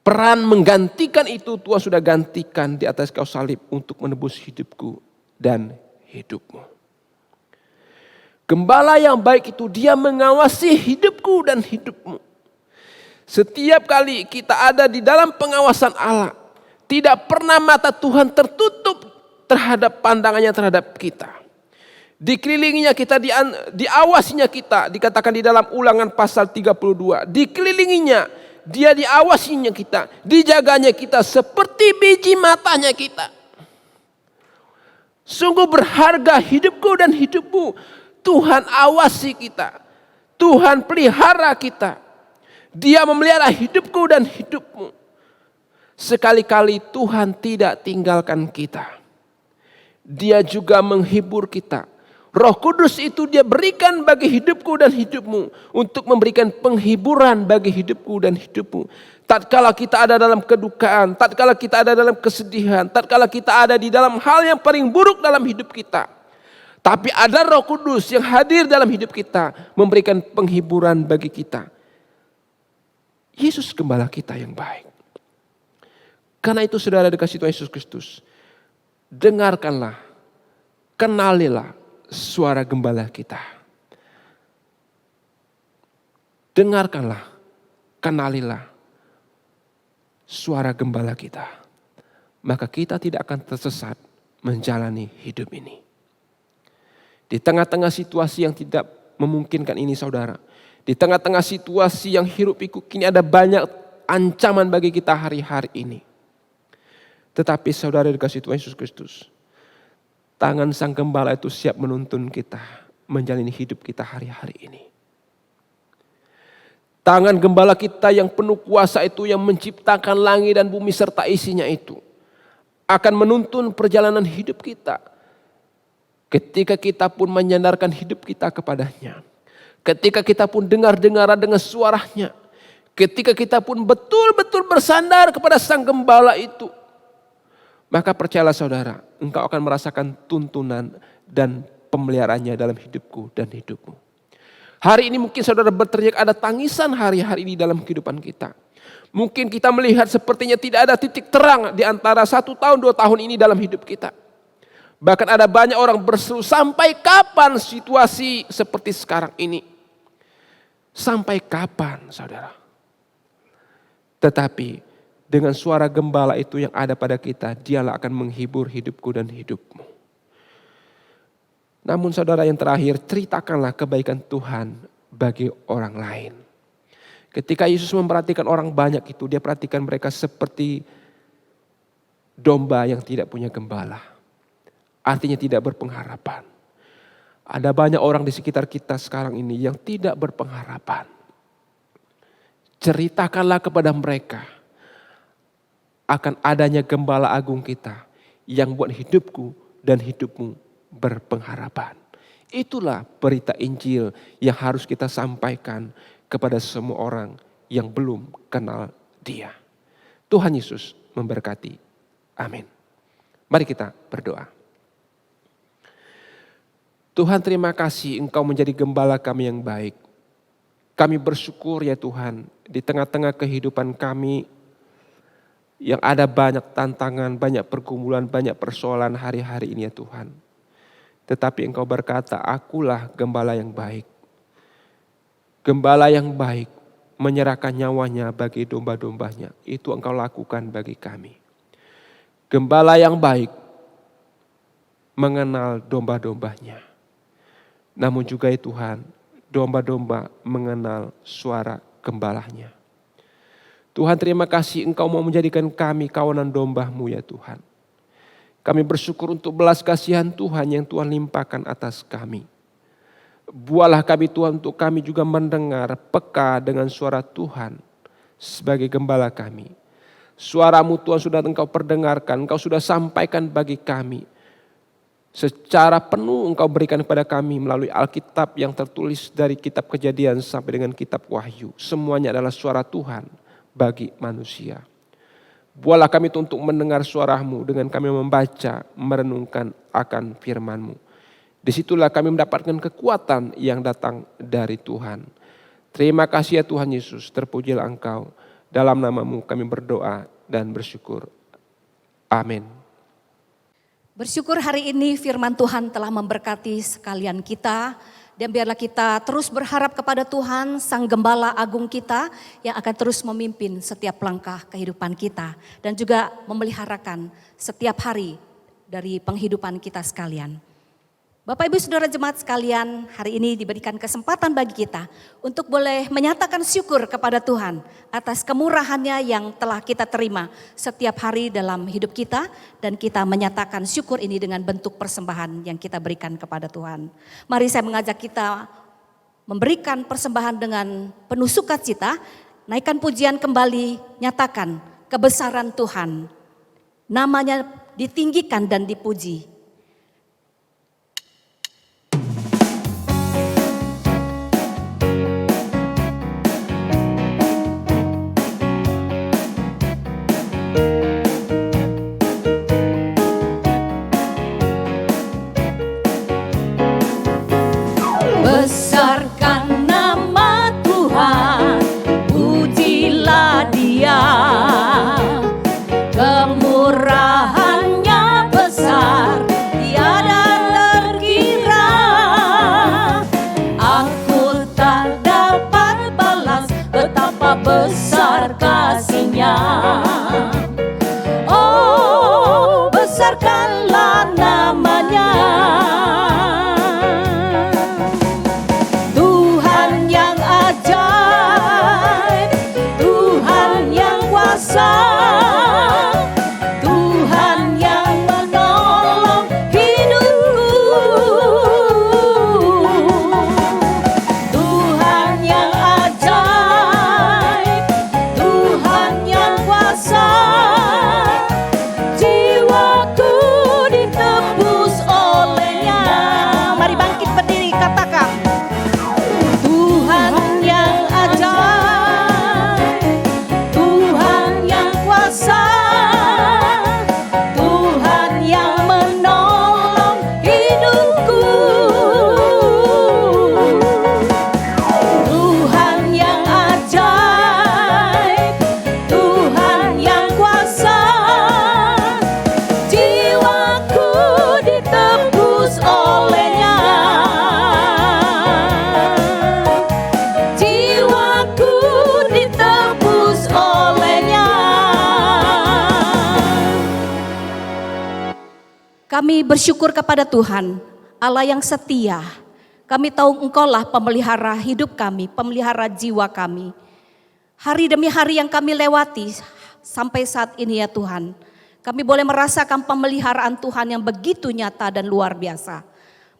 Peran menggantikan itu Tuhan sudah gantikan di atas kayu salib untuk menebus hidupku dan hidupmu. Gembala yang baik itu dia mengawasi hidupku dan hidupmu. Setiap kali kita ada di dalam pengawasan Allah, tidak pernah mata Tuhan tertutup terhadap pandangannya terhadap kita. Dikelilinginya kita, diawasinya kita, dikatakan di dalam Ulangan pasal 32. Dikelilinginya, dia diawasinya kita, dijaganya kita seperti biji matanya kita. Sungguh berharga hidupku dan hidupmu. Tuhan awasi kita, Tuhan pelihara kita. Dia memelihara hidupku dan hidupmu. Sekali-kali Tuhan tidak tinggalkan kita. Dia juga menghibur kita. Roh Kudus itu dia berikan bagi hidupku dan hidupmu. Untuk memberikan penghiburan bagi hidupku dan hidupmu. Tatkala kita ada dalam kedukaan. Tatkala kita ada dalam kesedihan. Tatkala kita ada di dalam hal yang paling buruk dalam hidup kita. Tapi ada Roh Kudus yang hadir dalam hidup kita. Memberikan penghiburan bagi kita. Yesus gembala kita yang baik. Karena itu saudara dikasih Tuhan Yesus Kristus. Dengarkanlah. Kenalilah suara gembala kita. Dengarkanlah, kenalilah suara gembala kita. Maka kita tidak akan tersesat menjalani hidup ini. Di tengah-tengah situasi yang tidak memungkinkan ini saudara. Di tengah-tengah situasi yang hiruk pikuk ini ada banyak ancaman bagi kita hari-hari ini. Tetapi saudara dikasih Tuhan Yesus Kristus. Tangan sang gembala itu siap menuntun kita menjalani hidup kita hari-hari ini. Tangan gembala kita yang penuh kuasa itu yang menciptakan langit dan bumi serta isinya itu akan menuntun perjalanan hidup kita. Ketika kita pun menyandarkan hidup kita kepadanya. Ketika kita pun dengar-dengaran dengan suaranya. Ketika kita pun betul-betul bersandar kepada sang gembala itu. Maka percayalah saudara, engkau akan merasakan tuntunan dan pemeliharaannya dalam hidupku dan hidupmu. Hari ini mungkin saudara berteriak ada tangisan hari-hari ini dalam kehidupan kita. Mungkin kita melihat sepertinya tidak ada titik terang di antara 1 tahun 2 tahun ini dalam hidup kita. Bahkan ada banyak orang berseru, sampai kapan situasi seperti sekarang ini? Sampai kapan saudara? Tetapi dengan suara gembala itu yang ada pada kita, dialah akan menghibur hidupku dan hidupmu. Namun saudara yang terakhir, ceritakanlah kebaikan Tuhan bagi orang lain. Ketika Yesus memperhatikan orang banyak itu, dia perhatikan mereka seperti domba yang tidak punya gembala. Artinya tidak berpengharapan. Ada banyak orang di sekitar kita sekarang ini yang tidak berpengharapan. Ceritakanlah kepada mereka akan adanya gembala agung kita yang buat hidupku dan hidupmu berpengharapan. Itulah berita Injil yang harus kita sampaikan kepada semua orang yang belum kenal Dia. Tuhan Yesus memberkati. Amin. Mari kita berdoa. Tuhan, terima kasih Engkau menjadi gembala kami yang baik. Kami bersyukur ya Tuhan, di tengah-tengah kehidupan kami yang ada banyak tantangan, banyak pergumulan, banyak persoalan hari-hari ini ya Tuhan. Tetapi Engkau berkata, akulah gembala yang baik. Gembala yang baik menyerahkan nyawanya bagi domba-dombanya. Itu Engkau lakukan bagi kami. Gembala yang baik mengenal domba-dombanya. Namun juga ya Tuhan, domba-domba mengenal suara gembalanya. Tuhan, terima kasih Engkau mau menjadikan kami kawanan domba-Mu ya Tuhan. Kami bersyukur untuk belas kasihan Tuhan yang Tuhan limpahkan atas kami. Buatlah kami Tuhan untuk kami juga mendengar peka dengan suara Tuhan sebagai gembala kami. Suara-Mu Tuhan sudah Engkau perdengarkan, Engkau sudah sampaikan bagi kami. Secara penuh Engkau berikan kepada kami melalui Alkitab yang tertulis dari kitab Kejadian sampai dengan kitab Wahyu. Semuanya adalah suara Tuhan bagi manusia. Buatlah kami untuk mendengar suara-Mu dengan kami membaca, merenungkan akan firman-Mu. Disitulah kami mendapatkan kekuatan yang datang dari Tuhan. Terima kasih ya Tuhan Yesus, terpujilah Engkau. Dalam nama-Mu kami berdoa dan bersyukur. Amin. Bersyukur hari ini firman Tuhan telah memberkati sekalian kita. Dan biarlah kita terus berharap kepada Tuhan, Sang Gembala Agung kita yang akan terus memimpin setiap langkah kehidupan kita. Dan juga memeliharakan setiap hari dari penghidupan kita sekalian. Bapak Ibu Saudara Jemaat sekalian, hari ini diberikan kesempatan bagi kita untuk boleh menyatakan syukur kepada Tuhan atas kemurahannya yang telah kita terima setiap hari dalam hidup kita, dan kita menyatakan syukur ini dengan bentuk persembahan yang kita berikan kepada Tuhan. Mari saya mengajak kita memberikan persembahan dengan penuh sukacita, naikkan pujian kembali, nyatakan kebesaran Tuhan, namanya ditinggikan dan dipuji. Besarkan nama Tuhan, pujilah Dia. Kemurahannya besar, tiada terkira. Aku tak dapat balas betapa besar kasih-Nya. Oh, besarkanlah namanya. Tuhan yang menolong hidupku, Tuhan yang ajaib, Tuhan yang kuasa. Jiwaku ditebus oleh-Nya. Mari bangkit berdiri, katakan Tuhan yang ajaib, Tuhan yang kuasa, Tuhan yang menolong hidupku, Tuhan yang ajaib, Tuhan yang kuasa. Jiwaku ditebus oleh-Nya. Jiwaku ditebus oleh-Nya. Kami bersyukur kepada Tuhan, Allah yang setia. Kami tahu Engkaulah pemelihara hidup kami, pemelihara jiwa kami. Hari demi hari yang kami lewati sampai saat ini ya Tuhan, kami boleh merasakan pemeliharaan Tuhan yang begitu nyata dan luar biasa.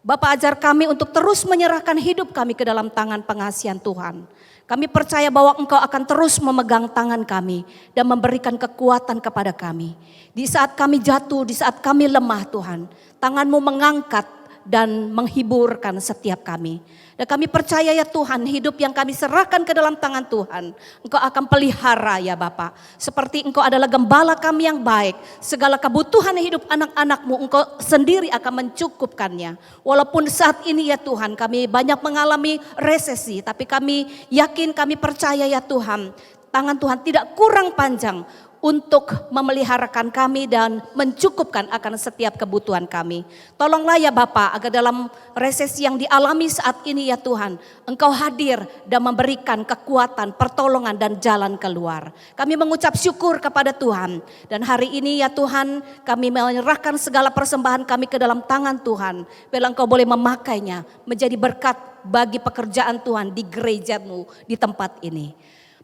Bapa, ajar kami untuk terus menyerahkan hidup kami ke dalam tangan pengasihan Tuhan. Kami percaya bahwa Engkau akan terus memegang tangan kami dan memberikan kekuatan kepada kami. Di saat kami jatuh, di saat kami lemah Tuhan, tangan-Mu mengangkat dan menghiburkan setiap kami. Dan kami percaya ya Tuhan, hidup yang kami serahkan ke dalam tangan Tuhan, Engkau akan pelihara ya Bapa. Seperti Engkau adalah gembala kami yang baik, segala kebutuhan hidup anak-anak-Mu Engkau sendiri akan mencukupkannya. Walaupun saat ini ya Tuhan kami banyak mengalami resesi, tapi kami yakin, kami percaya ya Tuhan, tangan Tuhan tidak kurang panjang untuk memeliharakan kami dan mencukupkan akan setiap kebutuhan kami. Tolonglah ya Bapa, agar dalam resesi yang dialami saat ini ya Tuhan, Engkau hadir dan memberikan kekuatan, pertolongan dan jalan keluar. Kami mengucap syukur kepada Tuhan. Dan hari ini ya Tuhan, kami menyerahkan segala persembahan kami ke dalam tangan Tuhan. Bila Engkau boleh memakainya menjadi berkat bagi pekerjaan Tuhan di gereja-Mu di tempat ini.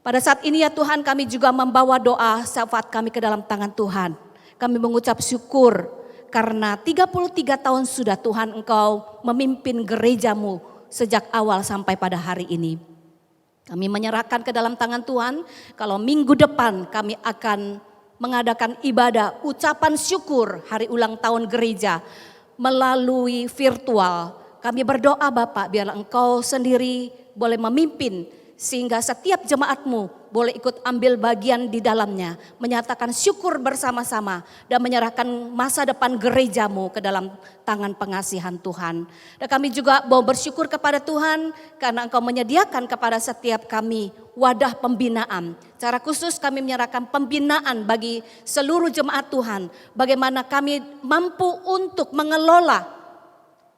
Pada saat ini ya Tuhan, kami juga membawa doa syafaat kami ke dalam tangan Tuhan. Kami mengucap syukur karena 33 tahun sudah Tuhan Engkau memimpin gereja-Mu sejak awal sampai pada hari ini. Kami menyerahkan ke dalam tangan Tuhan, kalau minggu depan kami akan mengadakan ibadah ucapan syukur hari ulang tahun gereja melalui virtual. Kami berdoa Bapak, biarlah Engkau sendiri boleh memimpin, sehingga setiap jemaat-Mu boleh ikut ambil bagian di dalamnya, menyatakan syukur bersama-sama dan menyerahkan masa depan gereja-Mu ke dalam tangan pengasihan Tuhan. Dan kami juga mau bersyukur kepada Tuhan karena Engkau menyediakan kepada setiap kami wadah pembinaan. Secara khusus kami menyerahkan pembinaan bagi seluruh jemaat Tuhan, bagaimana kami mampu untuk mengelola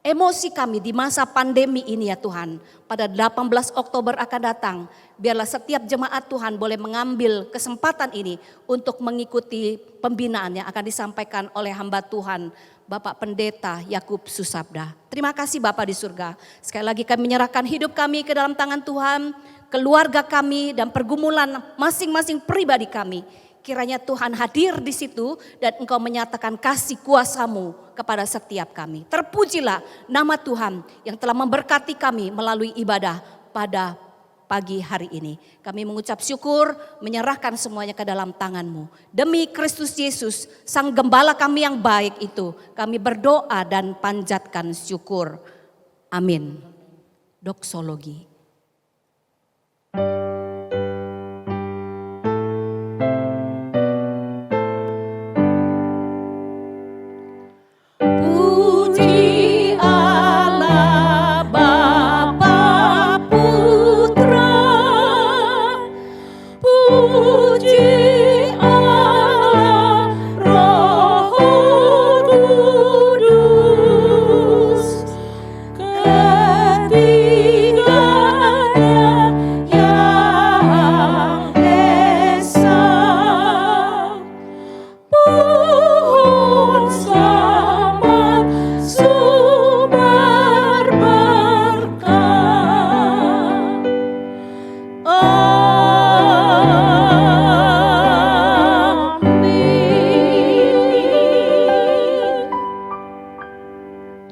emosi kami di masa pandemi ini ya Tuhan. Pada 18 Oktober akan datang, biarlah setiap jemaat Tuhan boleh mengambil kesempatan ini untuk mengikuti pembinaan yang akan disampaikan oleh hamba Tuhan, Bapak Pendeta Yakub Susabda. Terima kasih Bapak di surga. Sekali lagi kami menyerahkan hidup kami ke dalam tangan Tuhan, keluarga kami dan pergumulan masing-masing pribadi kami. Kiranya Tuhan hadir di situ dan Engkau menyatakan kasih kuasa-Mu kepada setiap kami. Terpujilah nama Tuhan yang telah memberkati kami melalui ibadah pada pagi hari ini. Kami mengucap syukur, menyerahkan semuanya ke dalam tangan-Mu. Demi Kristus Yesus, Sang Gembala kami yang baik itu, kami berdoa dan panjatkan syukur. Amin. Doksologi.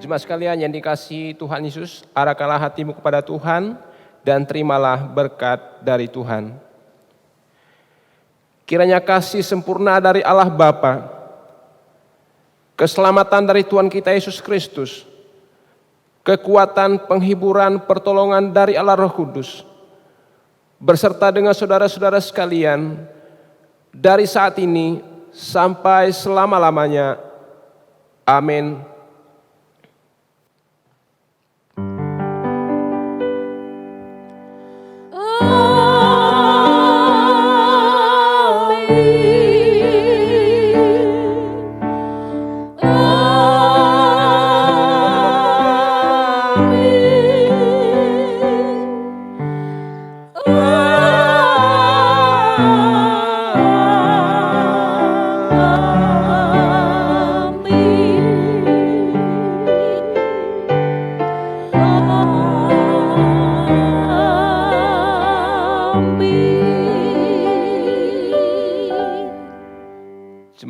Jemaat sekalian yang dikasihi Tuhan Yesus, arahkanlah hatimu kepada Tuhan dan terimalah berkat dari Tuhan. Kiranya kasih sempurna dari Allah Bapa, keselamatan dari Tuhan kita Yesus Kristus, kekuatan, penghiburan, pertolongan dari Allah Roh Kudus, beserta dengan saudara-saudara sekalian, dari saat ini sampai selama-lamanya. Amin.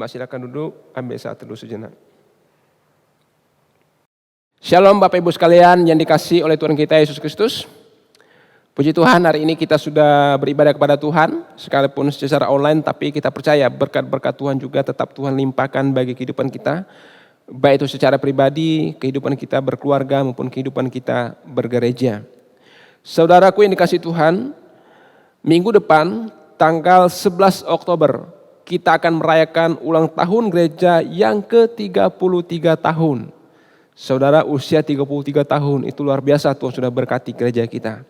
Silakan duduk, ambil saat teduh sejenak. Shalom Bapak Ibu sekalian yang dikasihi oleh Tuhan kita Yesus Kristus. Puji Tuhan, hari ini kita sudah beribadah kepada Tuhan, sekalipun secara online, tapi kita percaya berkat-berkat Tuhan juga tetap Tuhan limpahkan bagi kehidupan kita. Baik itu secara pribadi, kehidupan kita berkeluarga maupun kehidupan kita bergereja. Saudaraku yang dikasihi Tuhan, minggu depan tanggal 11 Oktober kita akan merayakan ulang tahun gereja yang ke-33 tahun. Saudara, usia 33 tahun itu luar biasa, Tuhan sudah berkati gereja kita.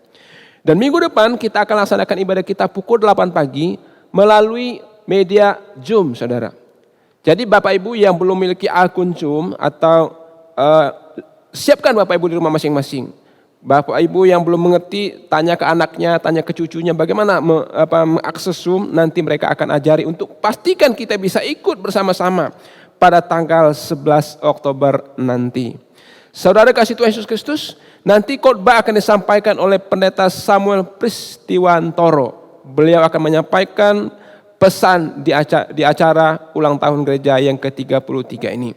Dan minggu depan kita akan laksanakan ibadah kita pukul 8 pagi melalui media Zoom, saudara. Jadi Bapak Ibu yang belum memiliki akun Zoom atau siapkan Bapak Ibu di rumah masing-masing. Bapak Ibu yang belum mengerti, tanya ke anaknya, tanya ke cucunya bagaimana mengakses Zoom, nanti mereka akan ajari untuk pastikan kita bisa ikut bersama-sama pada tanggal 11 Oktober nanti. Saudara kasih Tuhan Yesus Kristus, nanti khotbah akan disampaikan oleh Pendeta Samuel Pristiwantoro. Beliau akan menyampaikan pesan di acara ulang tahun gereja yang ke-33 ini.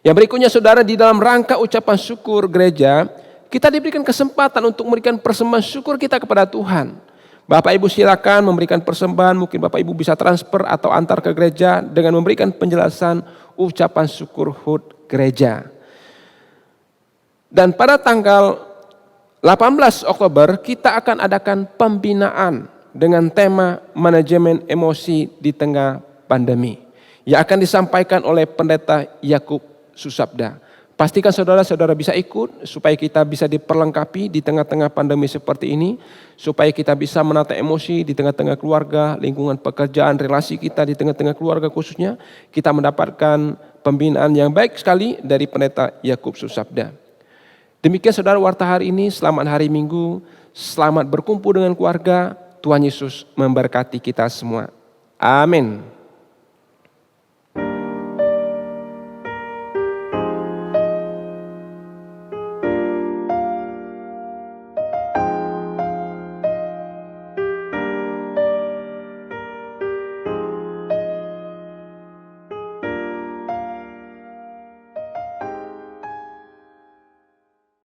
Yang berikutnya saudara, di dalam rangka ucapan syukur gereja, kita diberikan kesempatan untuk memberikan persembahan syukur kita kepada Tuhan. Bapak Ibu silakan memberikan persembahan, mungkin Bapak Ibu bisa transfer atau antar ke gereja dengan memberikan penjelasan ucapan syukur HUT gereja. Dan pada tanggal 18 Oktober kita akan adakan pembinaan dengan tema manajemen emosi di tengah pandemi yang akan disampaikan oleh Pendeta Yakub Susabda. Pastikan saudara-saudara bisa ikut supaya kita bisa diperlengkapi di tengah-tengah pandemi seperti ini. Supaya kita bisa menata emosi di tengah-tengah keluarga, lingkungan pekerjaan, relasi kita di tengah-tengah keluarga khususnya. Kita mendapatkan pembinaan yang baik sekali dari Pendeta Yakub Susabda. Demikian saudara warta hari ini, selamat hari Minggu, selamat berkumpul dengan keluarga. Tuhan Yesus memberkati kita semua. Amin.